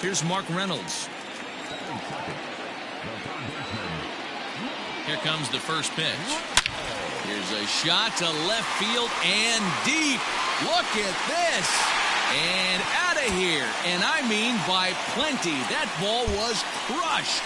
Here's Mark Reynolds. Here comes the first pitch. Here's a shot to left field and deep. Look at this. And out of here. And I mean by plenty. That ball was crushed.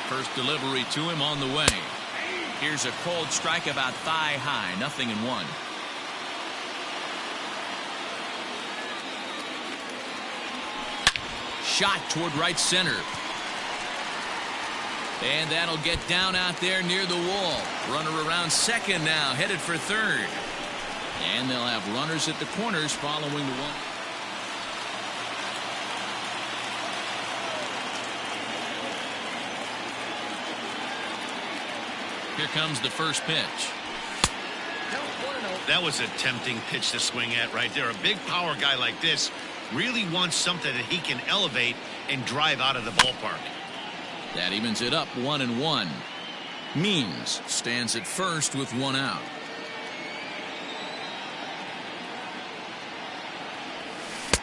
First delivery to him on the way. Here's a cold strike about thigh high. 0-1. Shot toward right center. And that'll get down out there near the wall. Runner around second now, headed for third. And they'll have runners at the corners following the one. Here comes the first pitch. That was a tempting pitch to swing at right there. A big power guy like this really wants something that he can elevate and drive out of the ballpark. That evens it up 1-1. Means stands at first with one out.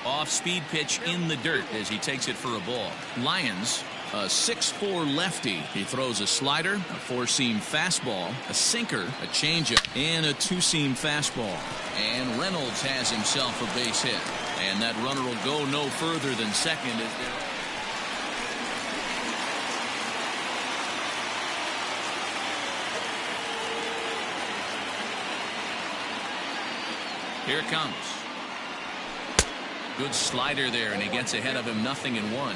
Off-speed pitch in the dirt as he takes it for a ball. Lyons, a 6'4" lefty. He throws a slider, a four-seam fastball, a sinker, a changeup, and a two-seam fastball. And Reynolds has himself a base hit. And that runner will go no further than second as there. Here it comes. Good slider there, and he gets ahead of him. 0-1.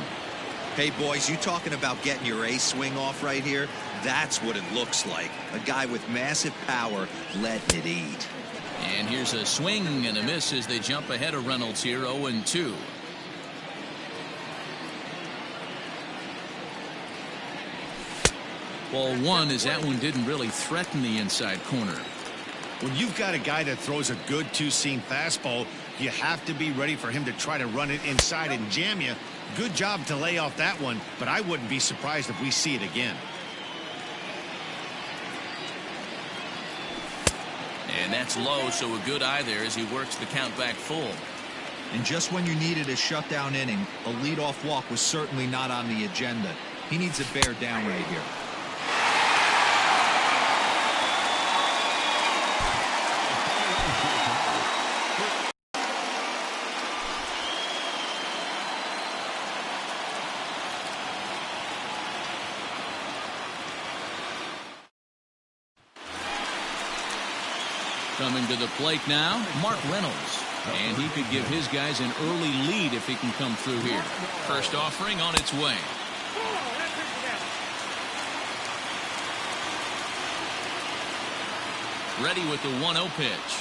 Hey, boys, you talking about getting your A swing off right here? That's what it looks like. A guy with massive power letting it eat. And here's a swing and a miss as they jump ahead of Reynolds here. 0-2. Ball one, as that one didn't really threaten the inside corner. When you've got a guy that throws a good two-seam fastball, you have to be ready for him to try to run it inside and jam you. Good job to lay off that one, but I wouldn't be surprised if we see it again. And that's low, so a good eye there as he works the count back full. And just when you needed a shutdown inning, a leadoff walk was certainly not on the agenda. He needs to bear down right here. Coming to the plate now, Mark Reynolds. And he could give his guys an early lead if he can come through here. First offering on its way. Ready with the 1-0 pitch.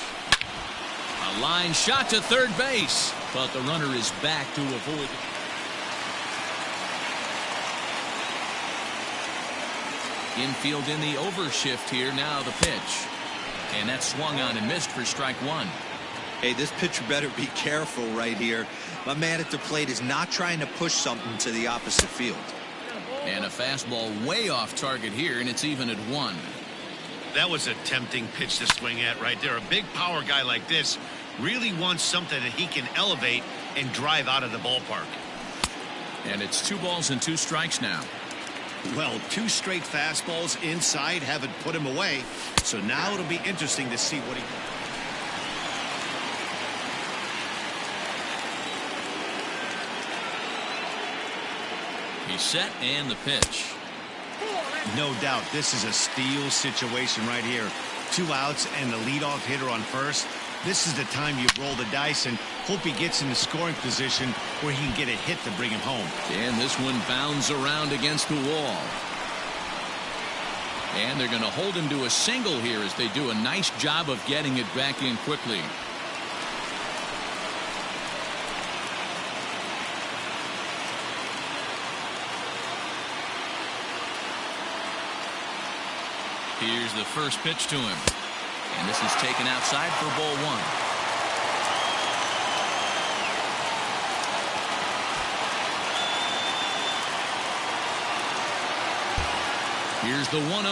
A line shot to third base, but the runner is back to avoid it. Infield in the overshift here. Now the pitch. And that swung on and missed for strike one. Hey, this pitcher better be careful right here. My man at the plate is not trying to push something to the opposite field. And a fastball way off target here, and it's even at 1. That was a tempting pitch to swing at right there. A big power guy like this really wants something that he can elevate and drive out of the ballpark. And it's 2 balls and 2 strikes now. Well, 2 straight fastballs inside haven't put him away. So now it'll be interesting to see what he can. He's set and the pitch. No doubt this is a steal situation right here. 2 outs and the leadoff hitter on first. This is the time you roll the dice and hope he gets in the scoring position where he can get a hit to bring him home. And this one bounds around against the wall. And they're going to hold him to a single here as they do a nice job of getting it back in quickly. Here's the first pitch to him. And this is taken outside for ball 1. Here's the 1-0.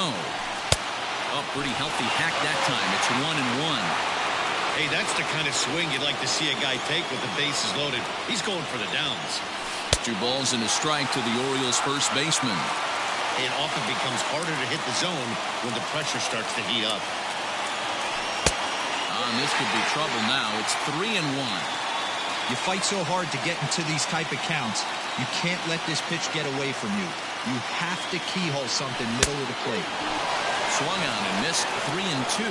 Oh, pretty healthy hack that time. It's 1-1. Hey, that's the kind of swing you'd like to see a guy take with the bases loaded. He's going for the downs. 2 balls and a strike to the Orioles' first baseman. It often becomes harder to hit the zone when the pressure starts to heat up. And this could be trouble now. It's 3-1. You fight so hard to get into these type of counts. You can't let this pitch get away from you. You have to keyhole something middle of the plate. Swung on and missed. 3-2.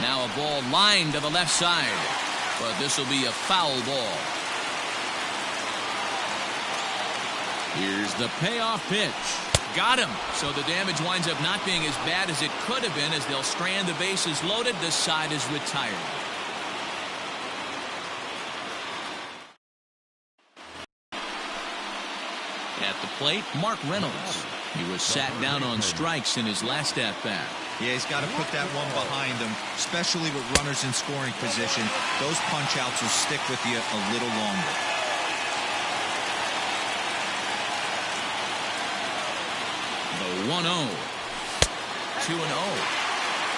Now a ball lined to the left side, but this will be a foul ball. Here's the payoff pitch. Got him. So the damage winds up not being as bad as it could have been as they'll strand the bases loaded. The side is retired. At the plate, Mark Reynolds. He was sat down on strikes in his last at-bat. Yeah, he's got to put that one behind him, especially with runners in scoring position. Those punch-outs will stick with you a little longer. The 1-0. 2-0.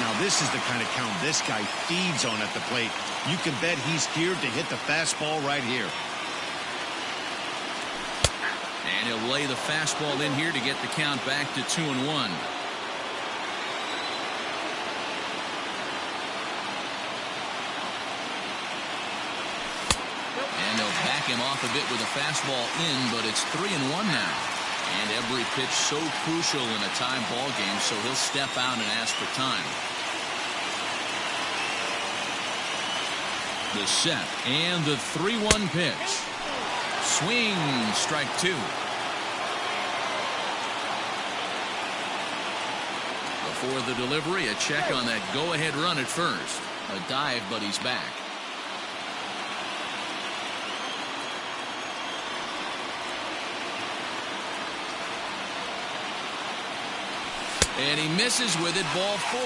Now this is the kind of count this guy feeds on at the plate. You can bet he's geared to hit the fastball right here. And he'll lay the fastball in here to get the count back to 2-1. And they'll back him off a bit with a fastball in, but it's 3-1 now. And every pitch so crucial in a tie ball game, so he'll step out and ask for time. The set and the 3-1 pitch. Swing, strike 2. Before the delivery, a check on that go-ahead run at first. A dive, but he's back. And he misses with it, ball 4.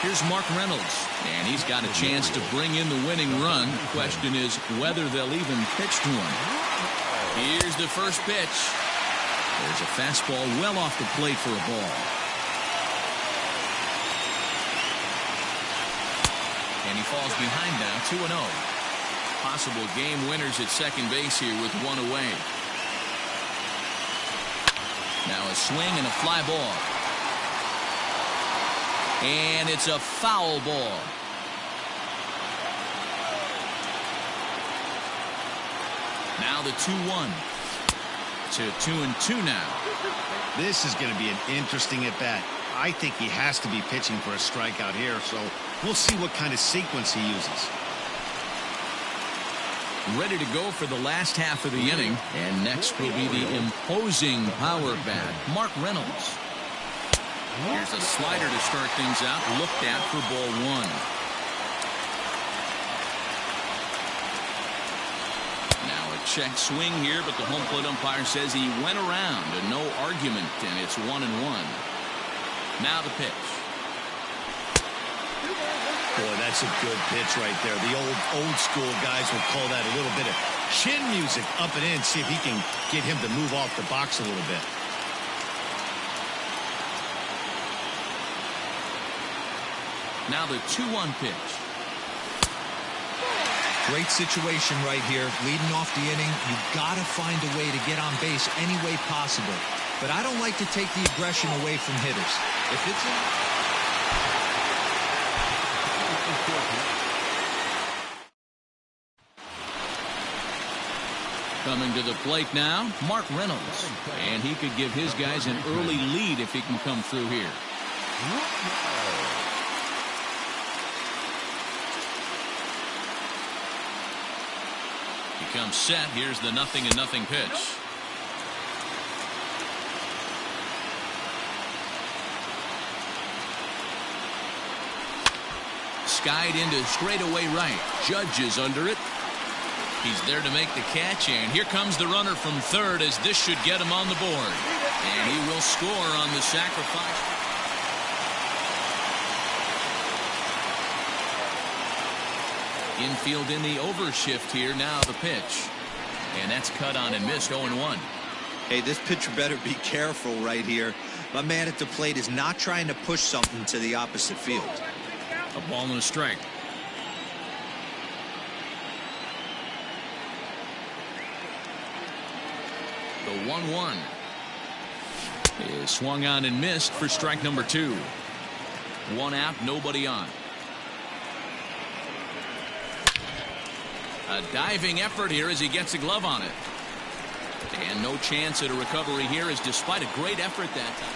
Here's Mark Reynolds, and he's got a chance to bring in the winning run. The question is whether they'll even pitch to him. Here's the first pitch. There's a fastball well off the plate for a ball. And he falls behind now, 2-0. Possible game winners at second base here with 1 away. Now a swing and a fly ball. And it's a foul ball. Now the 2-1 to 2-2 now. This is going to be an interesting at bat. I think he has to be pitching for a strikeout here, so we'll see what kind of sequence he uses. Ready to go for the last half of the inning, and next will be the imposing power bat, Mark Reynolds. Here's a slider to start things out, looked at for ball 1. Now a check swing here, but the home plate umpire says he went around, and no argument, and it's 1-1. Now the pitch. Boy, that's a good pitch right there. The old school guys would call that a little bit of chin music up and in, see if he can get him to move off the box a little bit. Now the 2-1 pitch. Great situation right here. Leading off the inning, you've got to find a way to get on base any way possible. But I don't like to take the aggression away from hitters. If it's Coming to the plate now, Mark Reynolds. And he could give his guys an early lead if he can come through here. He comes set. Here's the 0-0 pitch. Skied into straightaway right. Judge is under it. He's there to make the catch, and here comes the runner from third as this should get him on the board. And he will score on the sacrifice. Infield in the overshift here. Now the pitch. And that's cut on and missed. 0-1. Hey, this pitcher better be careful right here. My man at the plate is not trying to push something to the opposite field. A ball and a strike. The 1-1 is swung on and missed for strike number 2. One out, nobody on. A diving effort here as he gets a glove on it. And no chance at a recovery here, as despite a great effort that time.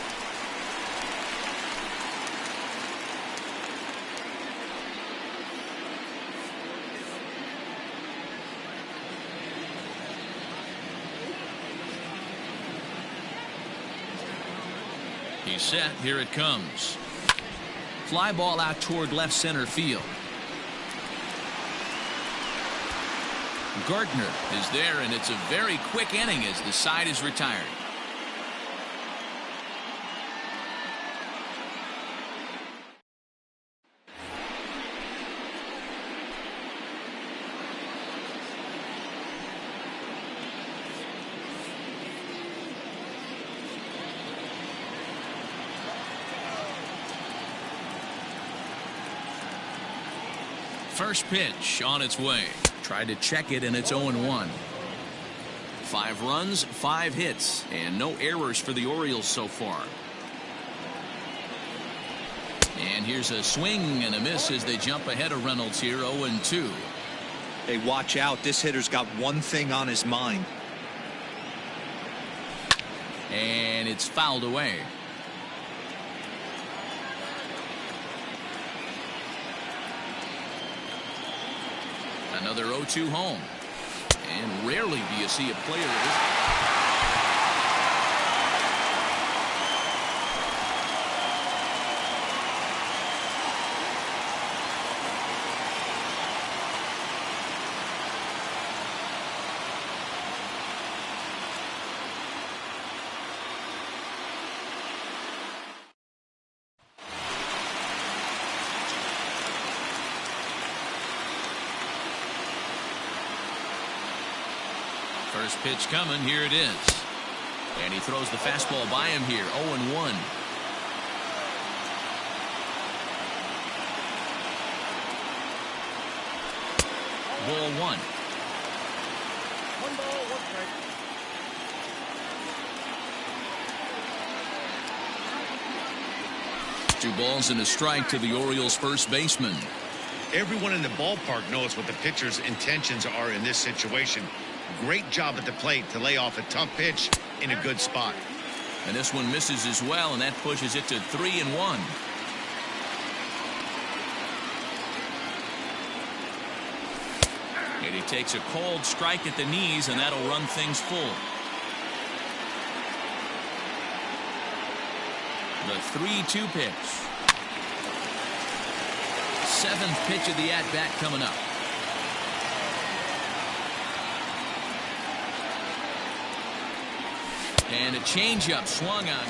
He's set. Here it comes. Fly ball out toward left center field. Gardner is there, and it's a very quick inning as the side is retired. First pitch on its way. Tried to check it, and it's 0-1. 5 runs, 5 hits, and no errors for the Orioles so far. And here's a swing and a miss as they jump ahead of Reynolds here. 0-2. Hey, watch out. This hitter's got one thing on his mind. And it's fouled away. Another 0-2 home. And rarely do you see a player this. First pitch coming. Here it is. And he throws the fastball by him here. 0-1. Ball 1. 1 ball, 1 strike. 2 balls and a strike to the Orioles first baseman. Everyone in the ballpark knows what the pitcher's intentions are in this situation. Great job at the plate to lay off a tough pitch in a good spot. And this one misses as well, and that pushes it to 3-1. And he takes a cold strike at the knees, and that'll run things full. The 3-2 pitch. 7th pitch of the at-bat coming up. And a changeup swung on.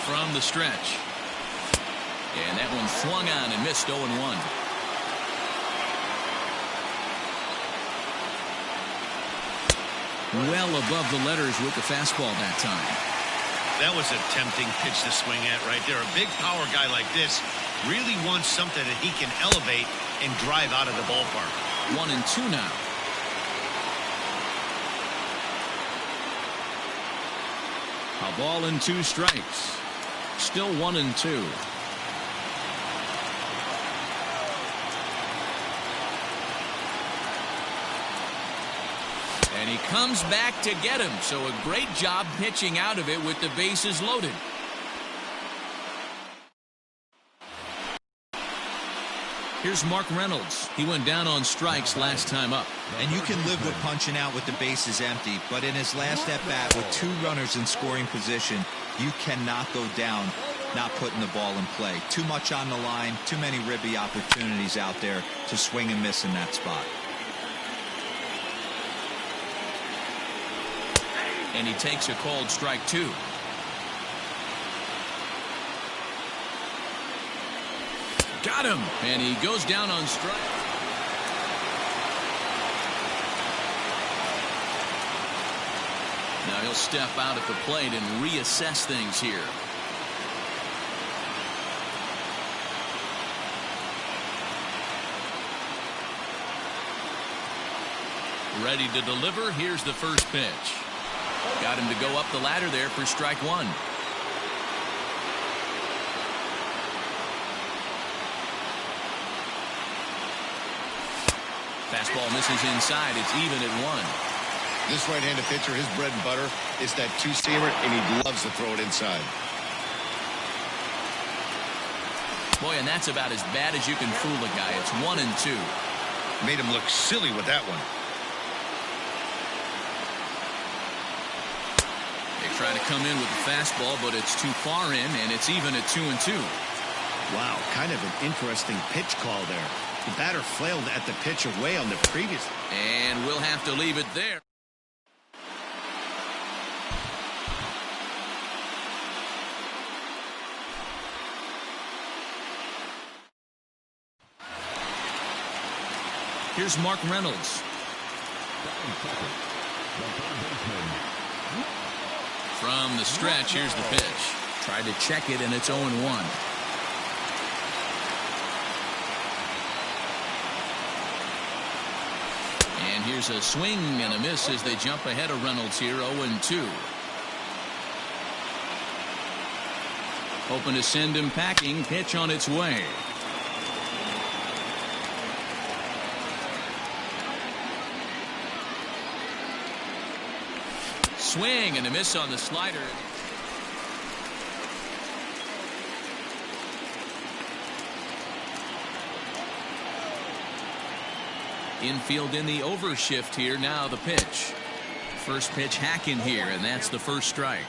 From the stretch. And that one swung on and missed. 0-1. Well above the letters with the fastball that time. That was a tempting pitch to swing at right there. A big power guy like this really wants something that he can elevate and drive out of the ballpark. 1-2 now. A ball and 2 strikes. Still 1-2. And he comes back to get him. So a great job pitching out of it with the bases loaded. Here's Mark Reynolds. He went down on strikes last time up. And you can live with punching out with the bases empty, but in his last at-bat with 2 runners in scoring position, you cannot go down not putting the ball in play. Too much on the line, too many ribby opportunities out there to swing and miss in that spot. And he takes a called strike 2. Got him. And he goes down on strike. Now he'll step out at the plate and reassess things here. Ready to deliver. Here's the first pitch. Got him to go up the ladder there for strike one. Fastball misses inside. It's even at one. This right-handed pitcher, his bread and butter is that two-seamer, and he loves to throw it inside. Boy, and that's about as bad as you can fool a guy. It's 1-2. Made him look silly with that one. They try to come in with the fastball, but it's too far in, and it's even at 2-2. Wow, kind of an interesting pitch call there. The batter flailed at the pitch away on the previous. And we'll have to leave it there. Here's Mark Reynolds. From the stretch, here's the pitch. Tried to check it, and it's 0-1. And here's a swing and a miss as they jump ahead of Reynolds here, 0-2. Hoping to send him packing. Pitch on its way. Swing and a miss on the slider. Infield in the overshift here. Now the pitch. First pitch hacking here, and that's the first strike.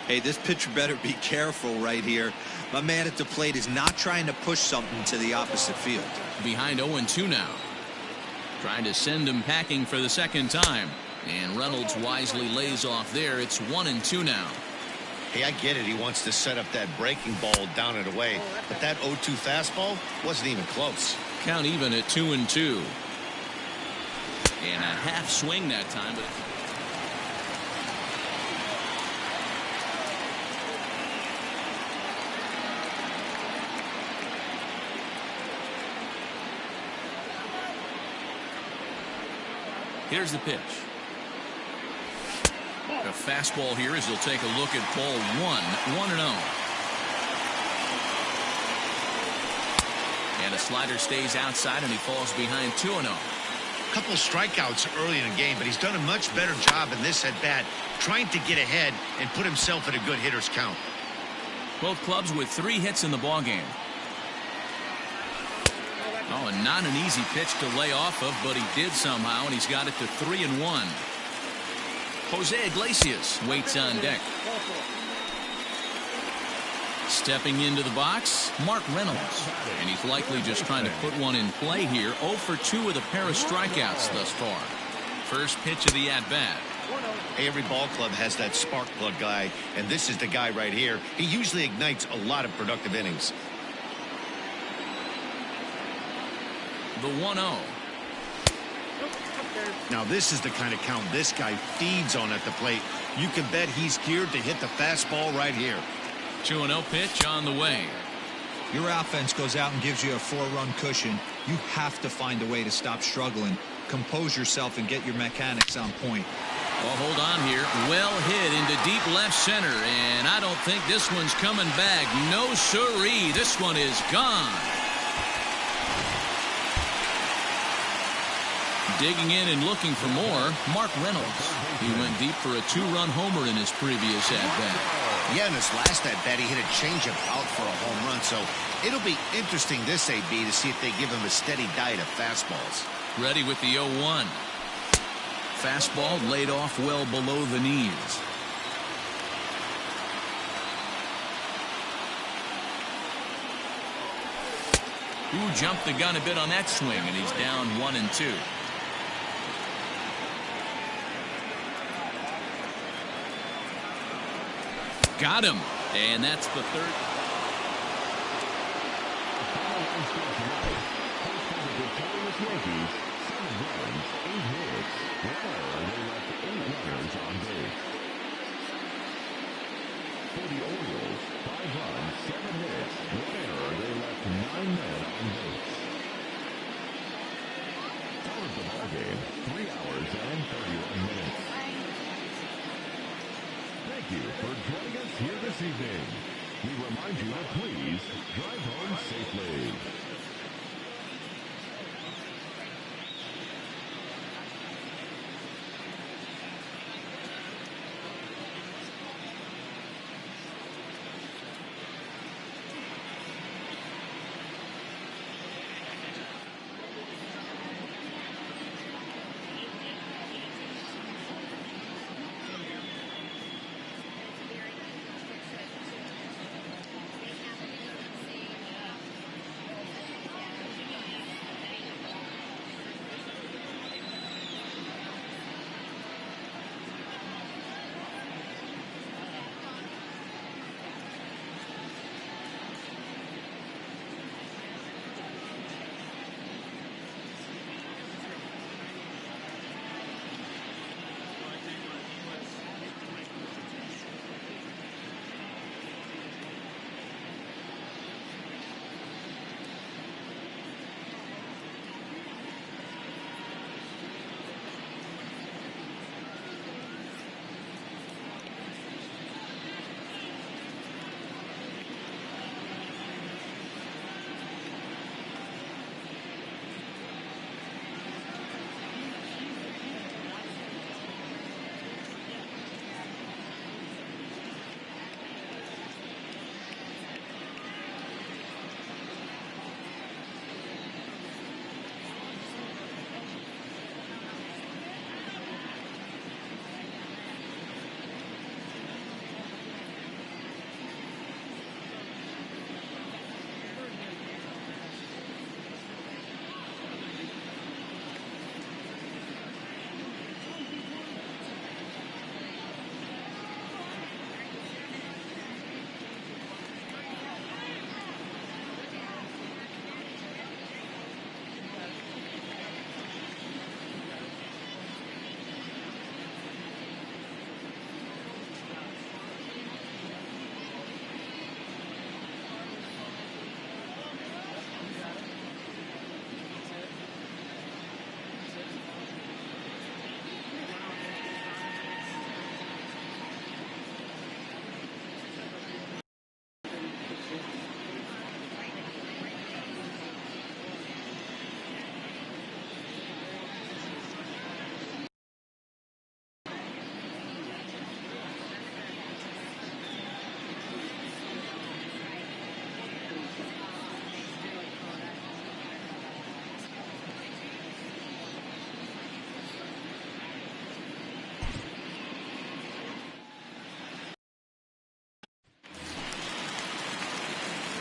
Hey, this pitcher better be careful right here. My man at the plate is not trying to push something to the opposite field. Behind 0-2 now. Trying to send him packing for the second time. And Reynolds wisely lays off there. It's 1-2 now. Hey, I get it. He wants to set up that breaking ball down and away. But that 0-2 fastball wasn't even close. Count even at 2-2. And a half swing that time. But here's the pitch. A fastball here as he'll take a look at ball 1-0. And a slider stays outside, and he falls behind 2-0. Couple strikeouts early in the game, but he's done a much better job in this at bat, trying to get ahead and put himself in a good hitter's count. Both clubs with 3 hits in the ballgame. Oh, and not an easy pitch to lay off of, but he did somehow, and he's got it to 3-1. Jose Iglesias waits on deck. Stepping into the box, Mark Reynolds. And he's likely just trying to put one in play here. 0 for 2 with a pair of strikeouts thus far. First pitch of the at-bat. Hey, every ball club has that spark plug guy, and this is the guy right here. He usually ignites a lot of productive innings. The 1-0. Now, this is the kind of count this guy feeds on at the plate. You can bet he's geared to hit the fastball right here. 2-0 pitch on the way. Your offense goes out and gives you a 4-run cushion. You have to find a way to stop struggling. Compose yourself and get your mechanics on point. Well, hold on here. Well hit into deep left center, and I don't think this one's coming back. No siree. This one is gone. Digging in and looking for more, Mark Reynolds. He went deep for a 2-run homer in his previous at-bat. Yeah, in his last at-bat, he hit a changeup out for a home run, so it'll be interesting this AB to see if they give him a steady diet of fastballs. Ready with the 0-1. Fastball laid off well below the knees. Ooh, jumped the gun a bit on that swing, and he's down 1-2. Got him, and that's the third. score tonight. First for the victorious Yankees, 7 runs, 8 hits. One error, they left 8 runners on base. For the Orioles, 5 runs, 7 hits. One error, they left 9 men on base. Time of the ballgame, 3 hours and 31 minutes. Thank you for joining us here this evening. We remind you to please drive home safely.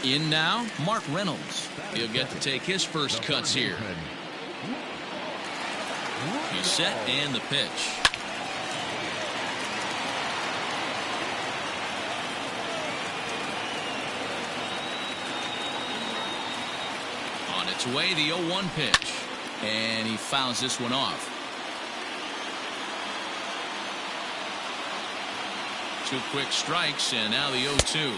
In now, Mark Reynolds. He'll get to take his first cuts here. He's set and the pitch. On its way, the 0-1 pitch. And he fouls this one off. 2 quick strikes, and now the 0-2.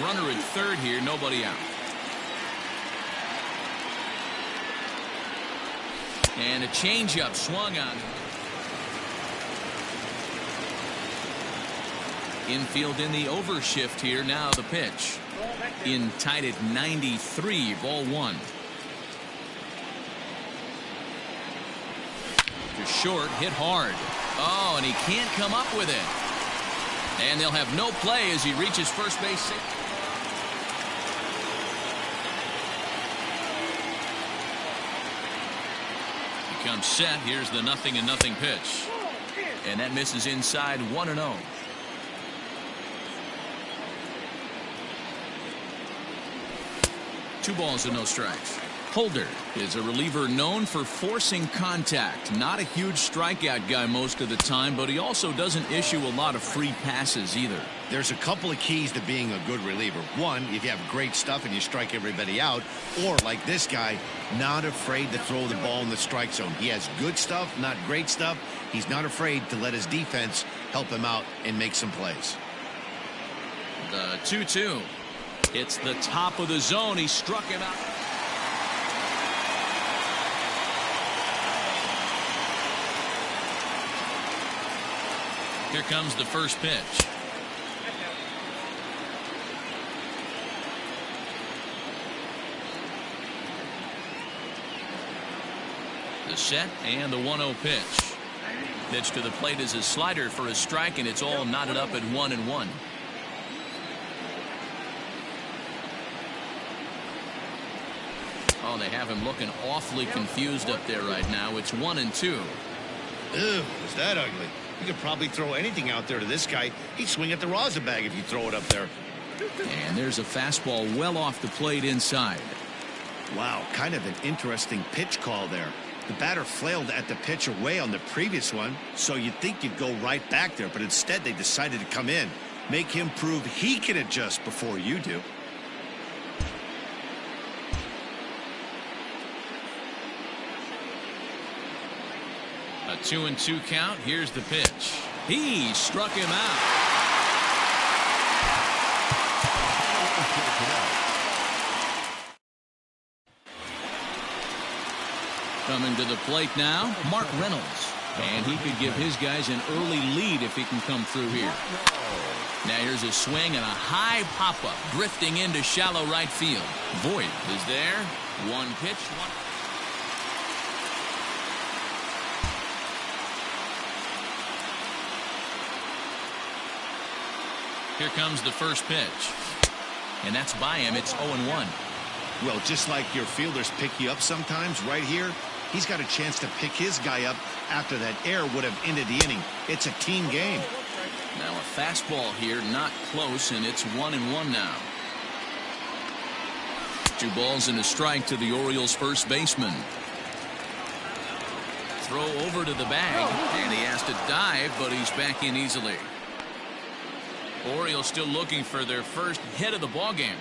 Runner at third here, nobody out. And a changeup swung on. Infield in the overshift here, now the pitch. In tied at 93, ball 1. To short, hit hard. Oh, and he can't come up with it. And they'll have no play as he reaches first base. Becomes set. Here's the 0-0 pitch. And that misses inside 1-0. Two balls and no strikes. Holder is a reliever known for forcing contact. Not a huge strikeout guy most of the time, but he also doesn't issue a lot of free passes either. There's a couple of keys to being a good reliever. One, if you have great stuff and you strike everybody out, or like this guy, not afraid to throw the ball in the strike zone. He has good stuff, not great stuff. He's not afraid to let his defense help him out and make some plays. The 2-2. It's the top of the zone. He struck him out. Here comes the first pitch. The set and the 1-0 pitch. Pitch to the plate is a slider for a strike, and it's all knotted up at 1-1. Oh, they have him looking awfully confused up there right now. It's 1-2. Ew, is that ugly? You could probably throw anything out there to this guy. He'd swing at the rosin bag if you throw it up there. And there's a fastball well off the plate inside. Wow, kind of an interesting pitch call there. The batter flailed at the pitch away on the previous one, so you'd think you'd go right back there, but instead they decided to come in, make him prove he can adjust before you do. A 2-2 count. Here's the pitch. He struck him out. Coming to the plate now, Mark Reynolds. And he could give his guys an early lead if he can come through here. Now here's a swing and a high pop-up, drifting into shallow right field. Voit is there. One pitch, one. Here comes the first pitch. And that's by him. It's 0-1. Well, just like your fielders pick you up sometimes, right here, he's got a chance to pick his guy up after that error would have ended the inning. It's a team game. Now a fastball here, not close, and it's 1-1 now. 2 balls and a strike to the Orioles' first baseman. Throw over to the bag, and he has to dive, but he's back in easily. Orioles still looking for their first hit of the ball game.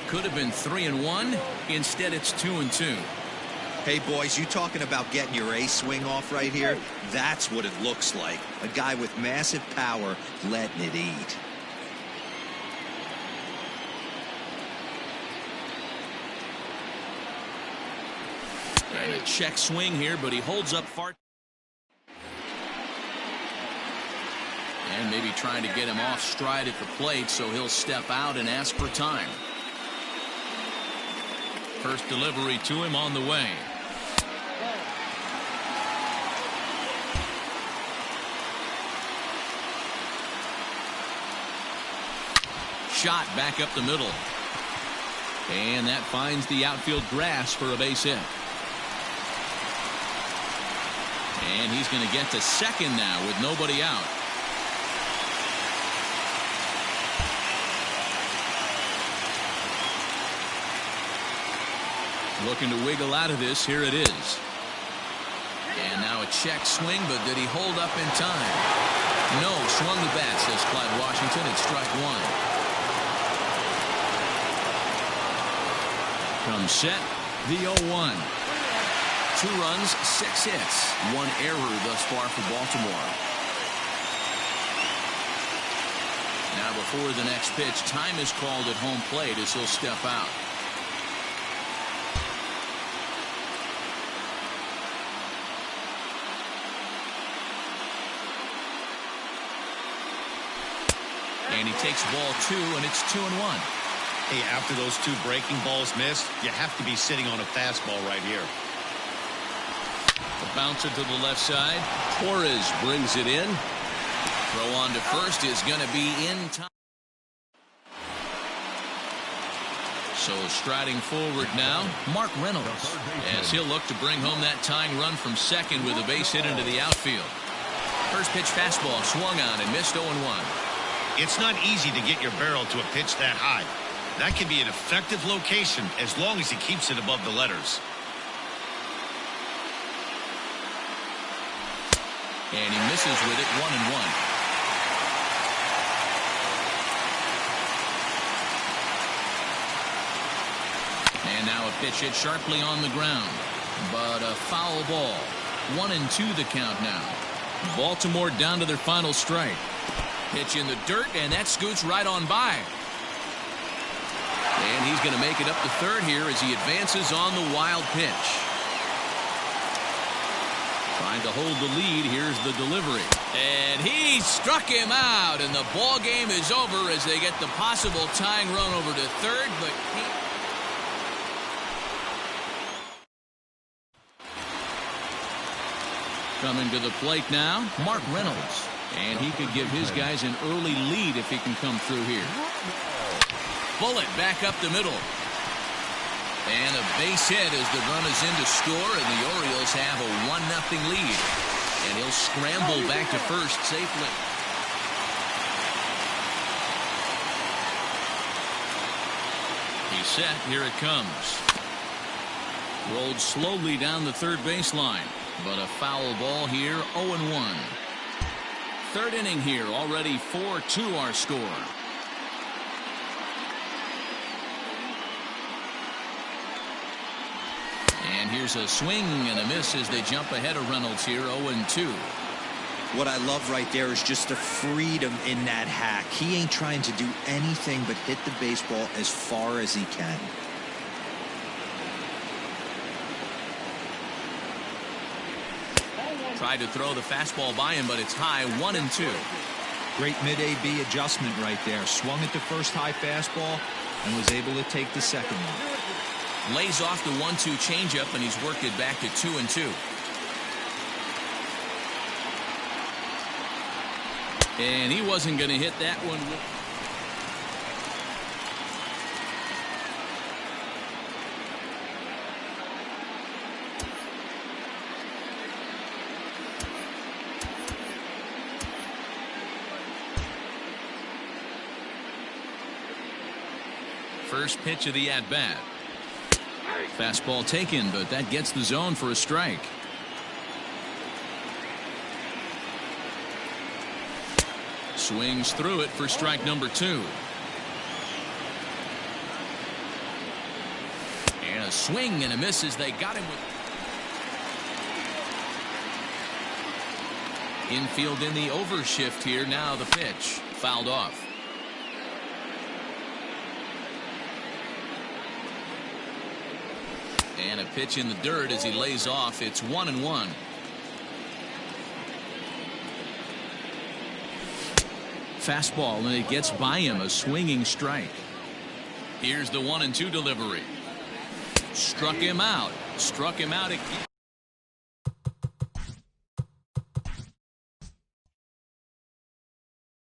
Could have been 3-1. Instead, it's 2-2. Hey, boys, you talking about getting your ace swing off right here? That's what it looks like. A guy with massive power letting it eat. And a check swing here, but he holds up far. And maybe trying to get him off stride at the plate, so he'll step out and ask for time. First delivery to him on the way. Shot back up the middle. And that finds the outfield grass for a base hit. And he's going to get to second now with nobody out. Looking to wiggle out of this. Here it is. And now a check swing, but did he hold up in time? No, swung the bat, says Clyde Washington. It's strike one. Comes set, the 0-1. 2 runs, 6 hits. 1 error thus far for Baltimore. Now before the next pitch, time is called at home plate as he'll step out. And he takes ball 2, and it's 2-1. Hey, after those 2 breaking balls missed, you have to be sitting on a fastball right here. The bouncer to the left side. Torres brings it in. Throw on to first is going to be in time. So striding forward now, Mark Reynolds, as he'll look to bring home that tying run from second with a base hit into the outfield. First pitch fastball swung on and missed 0-1. It's not easy to get your barrel to a pitch that high. That can be an effective location as long as he keeps it above the letters. And he misses with it, 1-1. And now a pitch hit sharply on the ground. But a foul ball. 1-2 the count now. Baltimore down to their final strike. Pitch in the dirt, and that scoots right on by. And he's going to make it up to third here as he advances on the wild pitch. Trying to hold the lead. Here's the delivery. And he struck him out, and the ball game is over as they get the possible tying run over to third, but coming to the plate now, Mark Reynolds. And he could give his guys an early lead if he can come through here. Bullet back up the middle. And a base hit as the run is in to score, and the Orioles have a 1-0 lead. And he'll scramble back to first safely. He's set. Here it comes. Rolled slowly down the third baseline. But a foul ball here, 0-1. Third inning here, already 4-2 our score. And here's a swing and a miss as they jump ahead of Reynolds here, 0-2. What I love right there is just the freedom in that hack. He ain't trying to do anything but hit the baseball as far as he can. Tried to throw the fastball by him, but it's high, 1-2. Great mid-AB adjustment right there. Swung at the first high fastball and was able to take the second one. Lays off the 1-2 changeup, and he's worked it back to 2-2. And he wasn't going to hit that one. First pitch of the at-bat. Fastball taken, but that gets the zone for a strike. Swings through it for strike number 2. And a swing and a miss as they got him with. Infield in the overshift here. Now the pitch. Fouled off. And a pitch in the dirt as he lays off. It's 1-1. Fastball, and it gets by him, a swinging strike. Here's the 1-2 delivery. Struck him out. Struck him out again.